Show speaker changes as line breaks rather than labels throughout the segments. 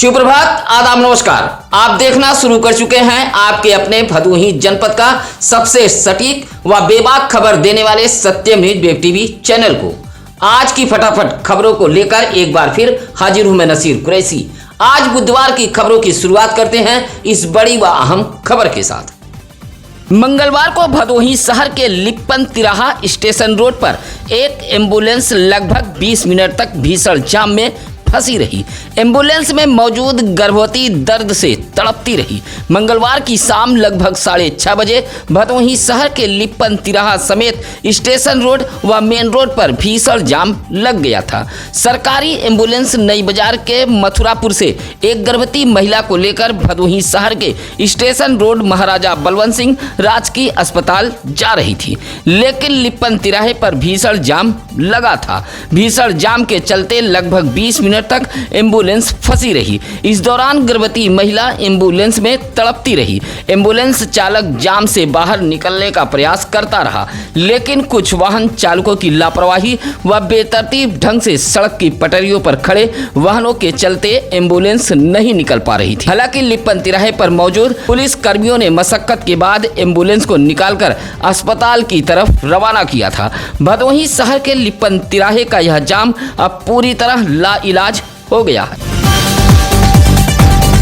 शुभ प्रभात, आदाब, नमस्कार। आप देखना शुरू कर चुके हैं आपके अपने भदोही जनपद का सबसे सटीक व बेबाक खबर देने वाले सत्यम न्यूज वेब टीवी चैनल को। आज की फटाफट खबरों को लेकर एक बार फिर हाजिर हूं मैं नसीर कुरैशी। आज बुधवार की खबरों की शुरुआत करते हैं इस बड़ी व अहम खबर के साथ। मंगलवार को भदोही शहर के लिप्पन तिराहा स्टेशन रोड पर एक एम्बुलेंस लगभग 20 मिनट तक भीषण जाम में फंसी रही। एम्बुलेंस में मौजूद गर्भवती दर्द से तड़पती रही। मंगलवार की शाम लगभग 6:30 बजे भदोही शहर के लिप्पन तिराहा समेत स्टेशन रोड व मेन रोड पर भीषण जाम लग गया था। सरकारी एम्बुलेंस नई बाजार के मथुरापुर से एक गर्भवती महिला को लेकर भदोही शहर के स्टेशन रोड महाराजा बलवंत सिंह राजकीय अस्पताल जा रही थी, लेकिन लिप्पन तिराहे पर भीषण जाम लगा था। भीषण जाम के चलते लगभग 20 मिनट तक एम्बुलेंस फंसी रही। इस दौरान गर्भवती महिला एम्बुलेंस में तड़पती रही। एम्बुलेंस चालक जाम से बाहर निकलने का प्रयास करता रहा, लेकिन कुछ वाहन चालकों की लापरवाही व बेतरतीब ढंग से सड़क की पटरियों पर खड़े वाहनों के चलते एम्बुलेंस नहीं निकल पा रही थी। हालांकि लिप्पन तिराहे पर मौजूद पुलिस कर्मियों ने मशक्कत के बाद एम्बुलेंस को निकालकर अस्पताल की तरफ रवाना किया था। भदोही शहर के लिप्पन तिराहे का यह जाम अब पूरी तरह लाइलाज हो गया है।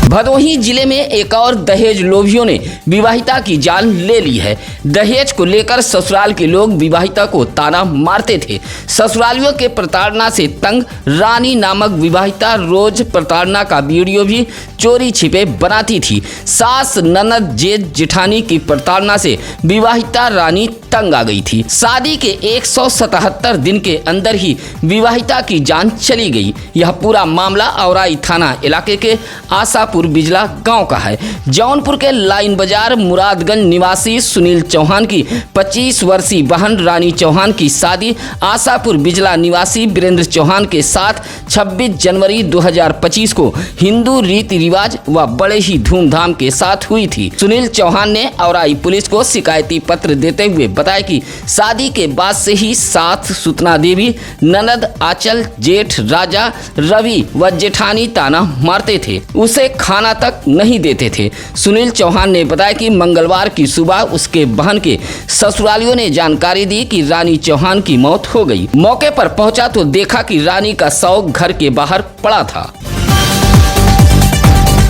भदोही जिले में एक और दहेज लोभियों ने विवाहिता की जान ले ली है। दहेज को लेकर ससुराल के लोग विवाहिता को ताना मारते थे। ससुरालियों के प्रताड़ना से तंग रानी नामक विवाहिता रोज प्रताड़ना का वीडियो भी चोरी छिपे बनाती थी। सास, ननद, जेठ, जेठानी की प्रताड़ना से विवाहिता रानी तंग आ गई थी। शादी के 177 दिन के अंदर ही विवाहिता की जान चली गई। यह पूरा मामला औराई थाना इलाके के आशापुर बिजला गांव का है। जौनपुर के लाइन बाजार मुरादगंज निवासी सुनील चौहान की 25 वर्षीय बहन रानी चौहान की शादी आशापुर बिजला निवासी वीरेंद्र चौहान के साथ 26 जनवरी 2025 को हिंदू रीति रिवाज व बड़े ही धूमधाम के साथ हुई थी। सुनील चौहान ने औराई पुलिस को शिकायती पत्र देते हुए बताया कि शादी के बाद से ही साथ सुतना देवी, ननद आंचल, जेठ राजा, रवि व जेठानी ताना मारते थे, उसे खाना तक नहीं देते थे। सुनील चौहान ने बताया कि मंगलवार की सुबह उसके बहन के ससुरालियों ने जानकारी दी कि रानी चौहान की मौत हो गई। मौके पर पहुंचा तो देखा कि रानी का शव घर के बाहर पड़ा था।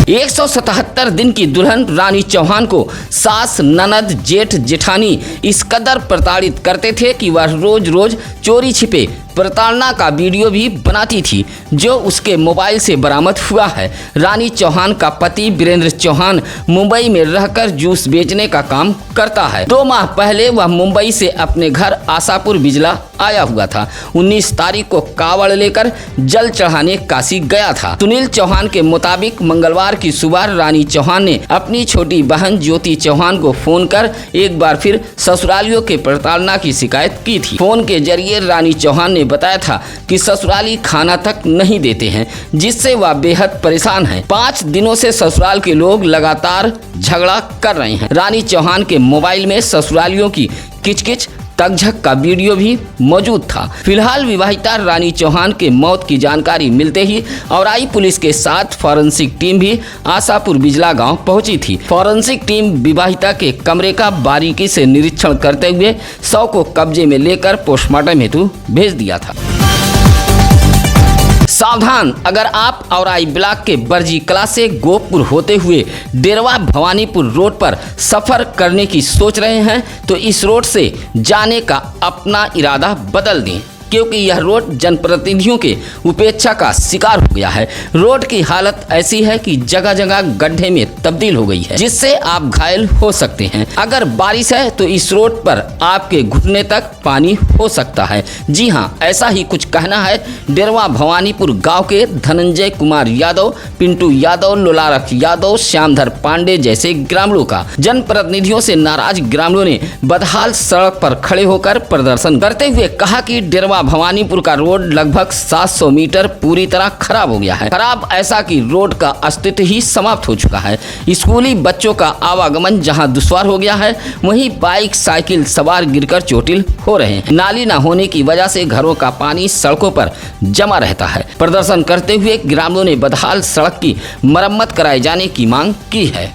177 दिन की दुल्हन रानी चौहान को सास, ननद, जेठ, जेठानी इस कदर प्रताड़ित करते थे कि वह रोज रोज चोरी छिपे प्रताड़ना का वीडियो भी बनाती थी, जो उसके मोबाइल से बरामद हुआ है। रानी चौहान का पति वीरेंद्र चौहान मुंबई में रहकर जूस बेचने का काम करता है। 2 माह पहले वह मुंबई से अपने घर आशापुर बिजला आया हुआ था। 19 तारीख को कावड़ लेकर जल चढ़ाने काशी गया था। सुनील चौहान के मुताबिक मंगलवार की सुबह रानी चौहान ने अपनी छोटी बहन ज्योति चौहान को फोन कर एक बार फिर ससुरालियों के प्रताड़ना की शिकायत की थी। फोन के जरिए रानी चौहान ने बताया था कि ससुराली खाना तक नहीं देते हैं, जिससे वह बेहद परेशान है। 5 दिनों से ससुराल के लोग लगातार झगड़ा कर रहे हैं। रानी चौहान के मोबाइल में ससुरालियों की किचकिच तकझक का वीडियो भी मौजूद था। फिलहाल विवाहिता रानी चौहान के मौत की जानकारी मिलते ही औराई पुलिस के साथ फॉरेंसिक टीम भी आशापुर बिजला गांव पहुंची थी। फॉरेंसिक टीम विवाहिता के कमरे का बारीकी से निरीक्षण करते हुए शव को कब्जे में लेकर पोस्टमार्टम हेतु भेज दिया था। सावधान, अगर आप औराई ब्लॉक के बरजी कला से गोपुर होते हुए डेरवा भवानीपुर रोड पर सफर करने की सोच रहे हैं तो इस रोड से जाने का अपना इरादा बदल दें, क्योंकि यह रोड जनप्रतिनिधियों के उपेक्षा का शिकार हो गया है। रोड की हालत ऐसी है कि जगह जगह गड्ढे में तब्दील हो गई है, जिससे आप घायल हो सकते हैं। अगर बारिश है तो इस रोड पर आपके घुटने तक पानी हो सकता है। जी हां, ऐसा ही कुछ कहना है डेरवा भवानीपुर गांव के धनंजय कुमार यादव, पिंटू यादव, लोलारख यादव, श्यामधर पांडे जैसे ग्रामीणों का। जनप्रतिनिधियों से नाराज ग्रामीणों ने बदहाल सड़क पर खड़े होकर प्रदर्शन करते हुए कहा कि डेरवा खंडवा भवानीपुर का रोड लगभग 700 मीटर पूरी तरह खराब हो गया है। खराब ऐसा कि रोड का अस्तित्व ही समाप्त हो चुका है। स्कूली बच्चों का आवागमन जहां दुश्वार हो गया है, वहीं बाइक साइकिल सवार गिरकर चोटिल हो रहे हैं। नाली न होने की वजह से घरों का पानी सड़कों पर जमा रहता है। प्रदर्शन करते हुए ग्रामीणों ने बदहाल सड़क की मरम्मत कराए जाने की मांग की है।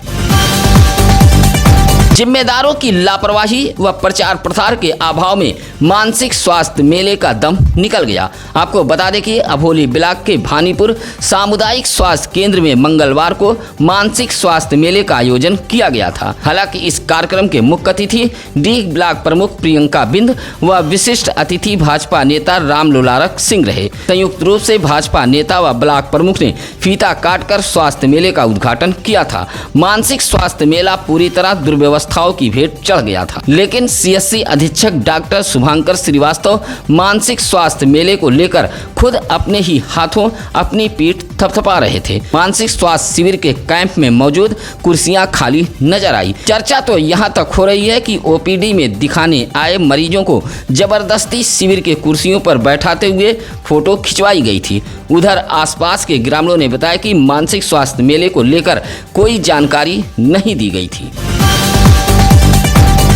जिम्मेदारों की लापरवाही व प्रचार प्रसार के अभाव में मानसिक स्वास्थ्य मेले का दम निकल गया। आपको बता दें कि अभोली ब्लॉक के भानीपुर सामुदायिक स्वास्थ्य केंद्र में मंगलवार को मानसिक स्वास्थ्य मेले का आयोजन किया गया था। हालांकि इस कार्यक्रम के मुख्य अतिथि डीग ब्लॉक प्रमुख प्रियंका बिंद व विशिष्ट अतिथि भाजपा नेता राम लोलारक सिंह रहे। संयुक्त रूप से भाजपा नेता व ब्लॉक प्रमुख ने फीता काटकर स्वास्थ्य मेले का उद्घाटन किया था। मानसिक स्वास्थ्य मेला पूरी तरह दुर्व्यवस्थाओं की भेंट चढ़ गया था, लेकिन सीएससी अधीक्षक डॉक्टर शुभांकर श्रीवास्तव मानसिक स्वास्थ्य मेले को लेकर खुद अपने ही हाथों अपनी पीठ थपथपा रहे थे। मानसिक स्वास्थ्य शिविर के कैंप में मौजूद कुर्सियां खाली नजर आई। चर्चा तो यहां तक हो रही है कि ओपीडी में दिखाने आए मरीजों को जबरदस्ती शिविर के कुर्सियों पर बैठाते हुए फोटो खिंचवाई गई थी। उधर आसपास के ग्रामीणों ने बताया कि मानसिक स्वास्थ्य मेले को लेकर कोई जानकारी नहीं दी गई थी।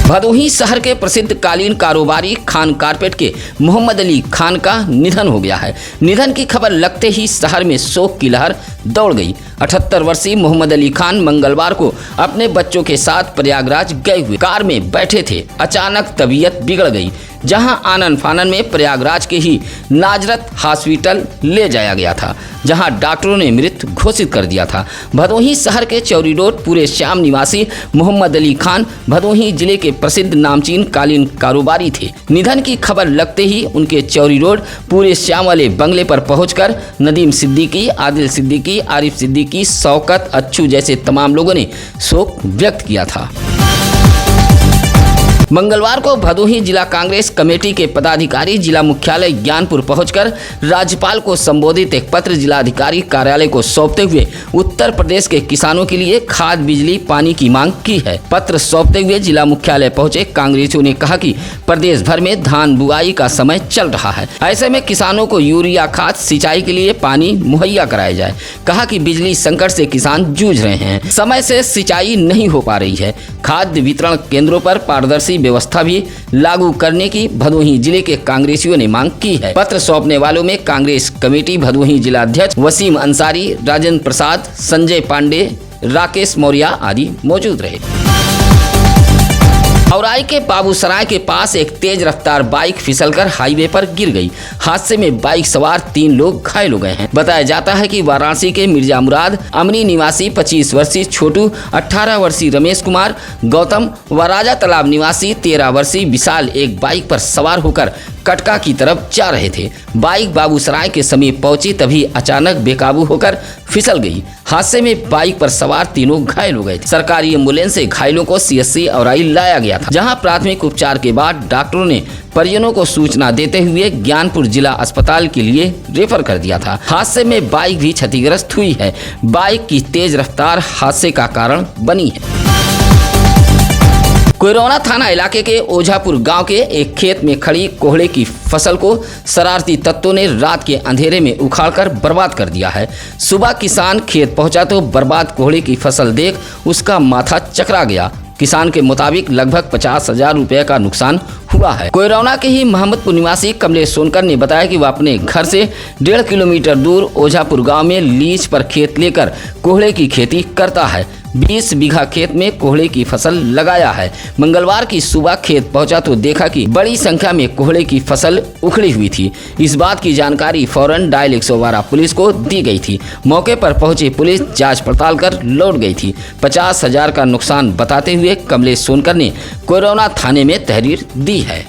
भदोही शहर के प्रसिद्ध कालीन कारोबारी खान कारपेट के मोहम्मद अली खान का निधन हो गया है। निधन की खबर लगते ही शहर में शोक की लहर दौड़ गई। 78 वर्षीय मोहम्मद अली खान मंगलवार को अपने बच्चों के साथ प्रयागराज गए हुए कार में बैठे थे। अचानक तबीयत बिगड़ गई, जहां आनन फानन में प्रयागराज के ही नाजरत हॉस्पिटल ले जाया गया था, जहां डॉक्टरों ने मृत घोषित कर दिया था। भदोही शहर के चौरी रोड पूरे श्याम निवासी मोहम्मद अली खान भदोही जिले के प्रसिद्ध नामचीन कालीन कारोबारी थे। निधन की खबर लगते ही उनके चौरी रोड पूरे श्याम वाले बंगले पर पहुंचकर नदीम सिद्दीकी, आदिल सिद्दीकी, आरिफ सिद्दीकी, शौकत, अच्छू जैसे तमाम लोगों ने शोक व्यक्त किया था। मंगलवार को भदोही जिला कांग्रेस कमेटी के पदाधिकारी जिला मुख्यालय ज्ञानपुर पहुंचकर राज्यपाल को संबोधित एक पत्र जिलाधिकारी कार्यालय को सौंपते हुए उत्तर प्रदेश के किसानों के लिए खाद, बिजली, पानी की मांग की है। पत्र सौंपते हुए जिला मुख्यालय पहुंचे कांग्रेसियों ने कहा कि प्रदेश भर में धान बुआई का समय चल रहा है, ऐसे में किसानों को यूरिया खाद, सिंचाई के लिए पानी मुहैया कराया जाए। कहा कि बिजली संकट से किसान जूझ रहे हैं, समय से सिंचाई नहीं हो पा रही है। खाद्य वितरण केंद्रों पर पारदर्शी व्यवस्था भी लागू करने की भदोही जिले के कांग्रेसियों ने मांग की है। पत्र सौंपने वालों में कांग्रेस कमेटी भदोही जिला अध्यक्ष वसीम अंसारी, राजेंद्र प्रसाद, संजय पांडे, राकेश मौर्य आदि मौजूद रहे। औराई के बाबूसराय के पास एक तेज रफ्तार बाइक फिसलकर हाईवे पर गिर गई। हादसे में बाइक सवार 3 लोग घायल हो गए हैं। बताया जाता है कि वाराणसी के मिर्जा मुराद अमनी निवासी 25 वर्षीय छोटू, 18 वर्षीय रमेश कुमार गौतम व राजा तालाब निवासी 13 वर्षीय विशाल एक बाइक पर सवार होकर कटका की तरफ जा रहे थे। बाइक बाबूसराय के समीप पहुंची तभी अचानक बेकाबू होकर फिसल गई। हादसे में बाइक पर सवार तीनों घायल हो गए थे। सरकारी एम्बुलेंस से घायलों को सीएससी औराई लाया गया था, जहां प्राथमिक उपचार के बाद डॉक्टरों ने परिजनों को सूचना देते हुए ज्ञानपुर जिला अस्पताल के लिए रेफर कर दिया था। हादसे में बाइक भी क्षतिग्रस्त हुई है। बाइक की तेज रफ्तार हादसे का कारण बनी है। कोयरौना थाना इलाके के ओझापुर गांव के एक खेत में खड़ी कोहड़े की फसल को शरारती तत्वों ने रात के अंधेरे में उखाड़कर बर्बाद कर दिया है। सुबह किसान खेत पहुंचा तो बर्बाद कोहड़े की फसल देख उसका माथा चकरा गया। किसान के मुताबिक लगभग 50,000 रुपए का नुकसान हुआ है। कोयरौना के ही मोहम्मदपुर निवासी कमलेश सोनकर ने बताया कि वह अपने घर से 1.5 किलोमीटर दूर ओझापुर गांव में लीज पर खेत लेकर कोहड़े की खेती करता है। 20 बीघा खेत में कोहड़े की फसल लगाया है। मंगलवार की सुबह खेत पहुंचा तो देखा कि बड़ी संख्या में कोहड़े की फसल उखड़ी हुई थी। इस बात की जानकारी फौरन डायल 112 पुलिस को दी गई थी। मौके पर पहुंची पुलिस जांच पड़ताल कर लौट गई थी। 50,000 का नुकसान बताते हुए कमलेश सोनकर ने कोयरौना थाने में तहरीर दी है।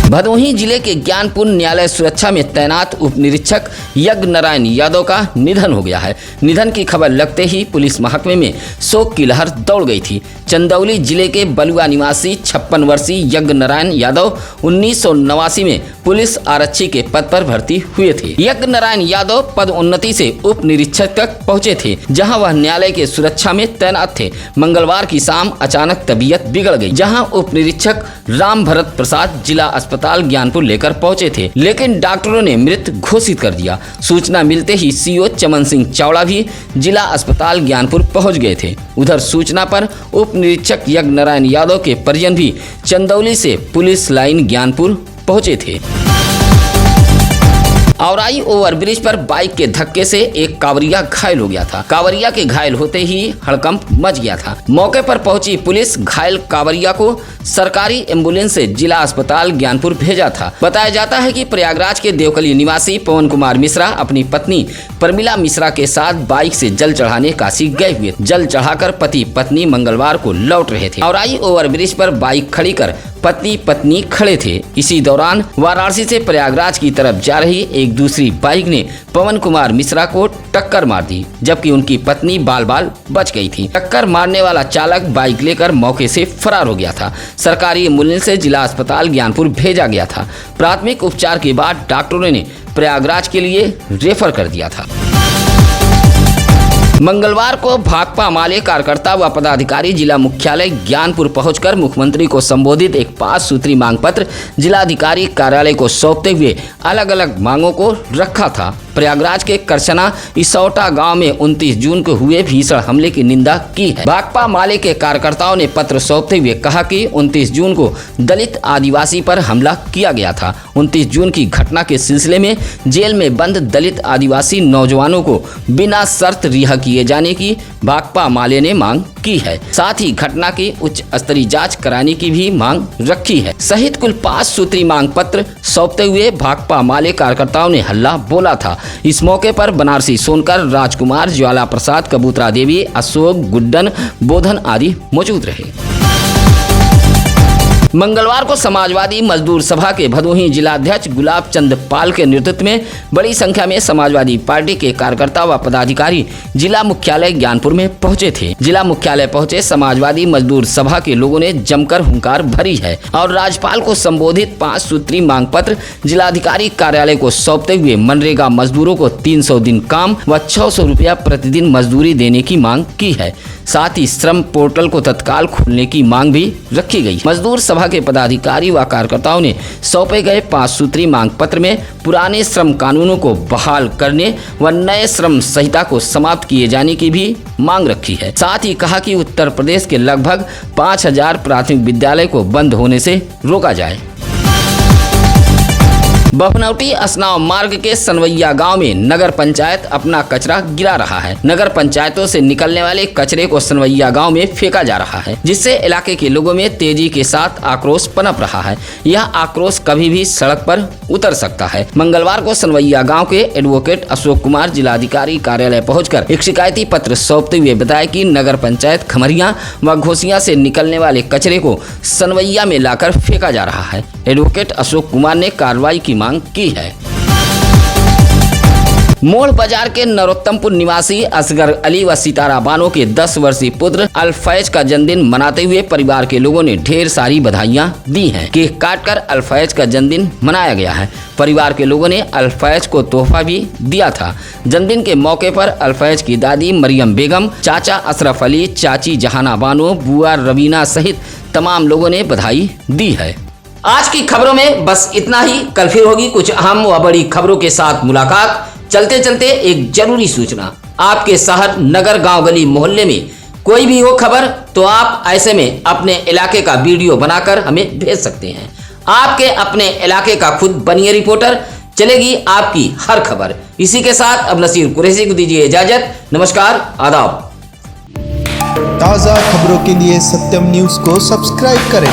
भदोही जिले के ज्ञानपुर न्यायालय सुरक्षा में तैनात उप निरीक्षक यज्ञ नारायण यादव का निधन हो गया है। निधन की खबर लगते ही पुलिस महकमे में शोक की लहर दौड़ गई थी। चंदौली जिले के बलुआ निवासी 56 वर्षीय यज्ञ नारायण यादव 1989 में पुलिस आरक्षी के पद पर भर्ती हुए थे। यज्ञ नारायण यादव पद उन्नति से उप निरीक्षक तक पहुंचे थे, जहां वह न्यायालय के सुरक्षा में तैनात थे। मंगलवार की शाम अचानक तबीयत बिगड़ गई, जहां उप निरीक्षक राम भरत प्रसाद जिला अस्पताल अस्पताल ज्ञानपुर लेकर पहुंचे थे, लेकिन डॉक्टरों ने मृत घोषित कर दिया। सूचना मिलते ही सीओ चमन सिंह चावड़ा भी जिला अस्पताल ज्ञानपुर पहुंच गए थे। उधर सूचना पर उप निरीक्षक यज्ञ नारायण यादव के परिजन भी चंदौली से पुलिस लाइन ज्ञानपुर पहुंचे थे। औराई ओवरब्रिज पर बाइक के धक्के से एक कांवरिया घायल हो गया था। कांवरिया के घायल होते ही हड़कंप मच गया था। मौके पर पहुंची पुलिस घायल कांवरिया को सरकारी एम्बुलेंस से जिला अस्पताल ज्ञानपुर भेजा था। बताया जाता है कि प्रयागराज के देवकली निवासी पवन कुमार मिश्रा अपनी पत्नी प्रमिला मिश्रा के साथ बाइक से जल चढ़ाने काशी गए हुए। जल चढ़ाकर पति पत्नी मंगलवार को लौट रहे थे। औराई ओवरब्रिज पर बाइक खड़ी कर पति पत्नी खड़े थे। इसी दौरान वाराणसी से प्रयागराज की तरफ जा रही एक दूसरी बाइक ने पवन कुमार मिश्रा को टक्कर मार दी, जबकि उनकी पत्नी बाल बाल बच गई थी। टक्कर मारने वाला चालक बाइक लेकर मौके से फरार हो गया था। सरकारी एम्बुलेंस से जिला अस्पताल ज्ञानपुर भेजा गया था। प्राथमिक उपचार के बाद डॉक्टरों ने प्रयागराज के लिए रेफर कर दिया था। मंगलवार को भाकपा माले कार्यकर्ता व पदाधिकारी जिला मुख्यालय ज्ञानपुर पहुंचकर मुख्यमंत्री को संबोधित एक 5 सूत्री मांग पत्र जिलाधिकारी कार्यालय को सौंपते हुए अलग अलग मांगों को रखा था। प्रयागराज के करसना इसौटा गांव में 29 जून को हुए भीषण हमले की निंदा की है। भाकपा माले के कार्यकर्ताओं ने पत्र सौंपते हुए कहा कि 29 जून को दलित आदिवासी पर हमला किया गया था। 29 जून की घटना के सिलसिले में जेल में बंद दलित आदिवासी नौजवानों को बिना शर्त रिहा किए जाने की भाकपा माले ने मांग की है। साथ ही घटना की उच्च स्तरीय जांच कराने की भी मांग रखी है। सहित कुल 5 सूत्री मांग पत्र सौंपते हुए भाकपा माले कार्यकर्ताओं ने हल्ला बोला था। इस मौके पर बनारसी सोनकर, राजकुमार, ज्वाला प्रसाद, कबूतरा देवी, अशोक, गुड्डन, बोधन आदि मौजूद रहे। मंगलवार को समाजवादी मजदूर सभा के भदोही जिलाध्यक्ष गुलाब चंद पाल के नेतृत्व में बड़ी संख्या में समाजवादी पार्टी के कार्यकर्ता व पदाधिकारी जिला मुख्यालय ज्ञानपुर में पहुंचे थे। जिला मुख्यालय पहुंचे समाजवादी मजदूर सभा के लोगों ने जमकर हुंकार भरी है और राज्यपाल को संबोधित 5 सूत्री मांग पत्र जिलाधिकारी कार्यालय को सौंपते हुए मनरेगा मजदूरों को 300 दिन काम व 600 रुपया प्रतिदिन मजदूरी देने की मांग की है। साथ ही श्रम पोर्टल को तत्काल खोलने की मांग भी रखी गई। मजदूर सभा के पदाधिकारी व कार्यकर्ताओं ने सौंपे गए 5 सूत्री मांग पत्र में पुराने श्रम कानूनों को बहाल करने व नए श्रम संहिता को समाप्त किए जाने की भी मांग रखी है। साथ ही कहा कि उत्तर प्रदेश के लगभग 5000 प्राथमिक विद्यालय को बंद होने से रोका जाए। बभनौटी असनाव मार्ग के सनवैया गांव में नगर पंचायत अपना कचरा गिरा रहा है। नगर पंचायतों से निकलने वाले कचरे को सनवैया गांव में फेंका जा रहा है, जिससे इलाके के लोगों में तेजी के साथ आक्रोश पनप रहा है। यह आक्रोश कभी भी सड़क पर उतर सकता है। मंगलवार को सनवैया गांव के एडवोकेट अशोक कुमार जिलाधिकारी कार्यालय पहुंचकर एक शिकायती पत्र सौंपते हुए बताया कि नगर पंचायत खमरिया व घोसिया से निकलने वाले कचरे को सनवैया में लाकर फेंका जा रहा है। एडवोकेट अशोक कुमार ने कार्रवाई की मांग की है। मोड़ बाजार के नरोत्तमपुर निवासी असगर अली व सितारा बानो के 10 वर्षीय पुत्र अल्फैज का जन्मदिन मनाते हुए परिवार के लोगों ने ढेर सारी बधाइयां दी हैं। केक काटकर अल्फैज का जन्मदिन मनाया गया है। परिवार के लोगों ने अल्फैज को तोहफा भी दिया था। जन्मदिन के मौके पर अल्फैज की दादी मरियम बेगम, चाचा अशरफ अली, चाची जहाना बानो, बुआ रवीना सहित तमाम लोगों ने बधाई दी है। आज की खबरों में बस इतना ही। कल फिर होगी कुछ अहम व बड़ी खबरों के साथ मुलाकात। चलते चलते एक जरूरी सूचना, आपके शहर, नगर, गांव, गली, मोहल्ले में कोई भी हो खबर तो आप ऐसे में अपने इलाके का वीडियो बनाकर हमें भेज सकते हैं। आपके अपने इलाके का खुद बनिए रिपोर्टर, चलेगी आपकी हर खबर। इसी के साथ अब नसीर कुरैशी को दीजिए इजाजत। नमस्कार, आदाब।
ताज़ा खबरों के लिए सत्यम न्यूज़ को सब्सक्राइब करें